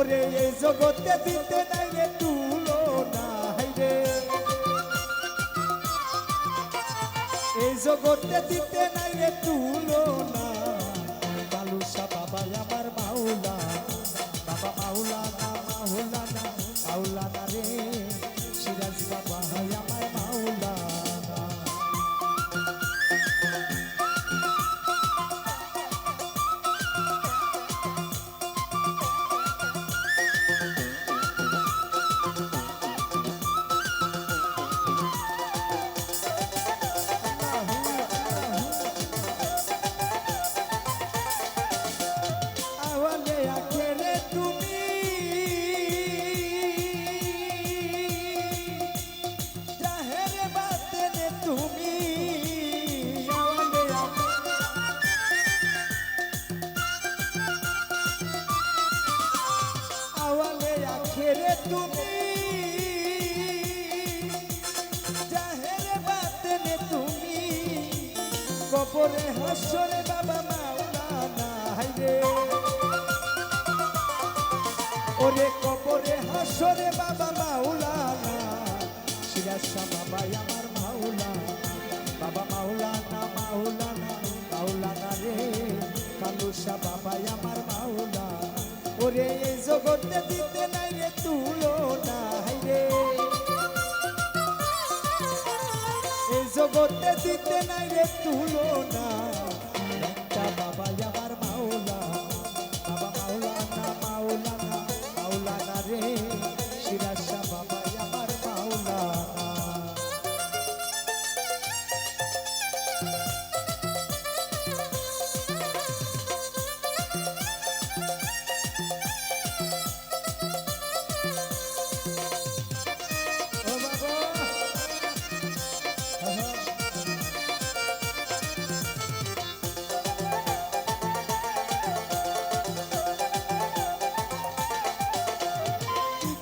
ওরে এই জগতে দিতে নাই রে তুলনা হাইরে এই জগতে দিতে নাই রে তুলনা বালুশা বাবা আমার মাওলা বাবা মাওলানা মাওলানা মাওলানা রে সিরাজ বাবা আমার মাওলানা তুমি জাহেরে বাতেনে তুমি কবরে হাসরে বাবা মাওলানা হাইরে ওরে কবরে হাসরে বাবা মাওলানা সিরাজা বাবা আমার মাওলা বাবা মাওলানা মাওলানা মাওলানা রে কালুশা বাবা আমার মাওলা ওরে এই জগতে দিতে নাই রে তুলনা হাইরে এই জগতে দিতে নাই রে তুলনা একটা বাবা আমার মাওলা বাবা মাওলানা মাওলানা মাওলানা রে সিরাজা বাবা আমার মাওলানা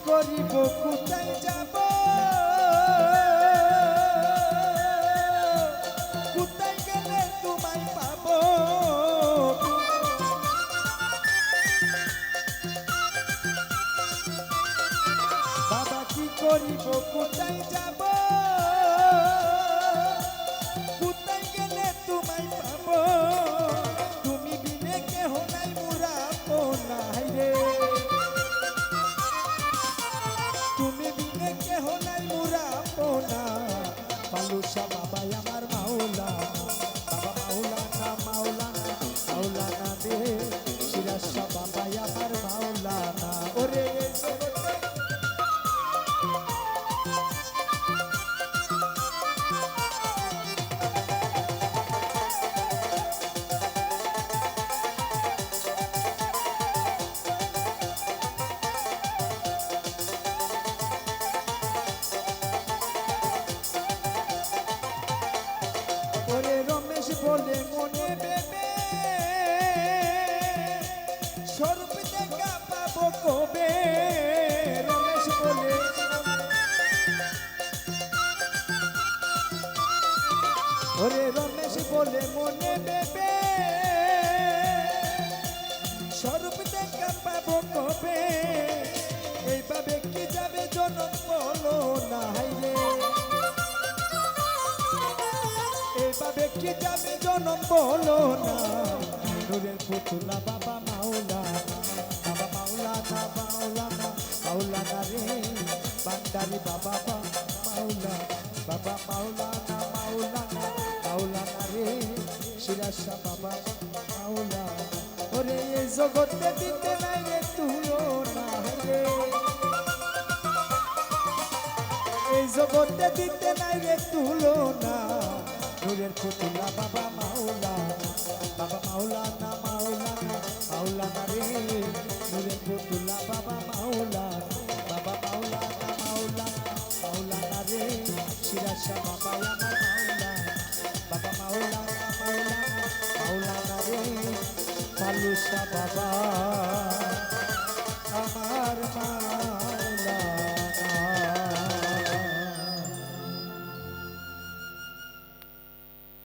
করিব কোথায় যাব কোথায় গেলে তোমায় পাব বাবা কি করিব কোথায় যাব কোথায় গেলে তোমায় পাব তুমি বিনে কেহ নাই মোরা নাই রে তুমি বিনে কেহ নাই মোরা পোনা বালুশা বাবা আমার মাওলা বাবা মাওলানা মাওলানা মাওলানা রে সিরাজা বাবা আমার মাওলানা ওরে বলে মনে বেবে স্বরূপ দেখা পাবো কবে রমেশ বলে ওরে রমেশ বলে মনে বেবে স্বরূপ দেখা পাবো কবে এইভাবে কি যাবে জনম বলো না হাইরে এইভাবে কি যাবে জনম বলো না নূরের পুতুলা বাবা মাওলা বাবা মাওলানা মাওলানা মাওলানা রে বান্দারি বাবা মাওলা বাবা মাওলানা মাওলানা মাওলানা রে সিরাজা বাবা মাওলা ওরে এই জগতে দিতে নাই রে তুলনা রে এই জগতে দিতে নাই রে তুলনা নূরের পুতুলা বাবা মাওলা বাবা মাওলানা মাওলানা মাওলানা রে নূরের পুতুলা বাবা মাওলা বাবা মাওলানা মাওলানা মাওলানা রে সিরাজা বাবা আমার মাওলা বাবা মাওলানা মাওলানা মাওলানা রে বালুশা বাবা আমার মা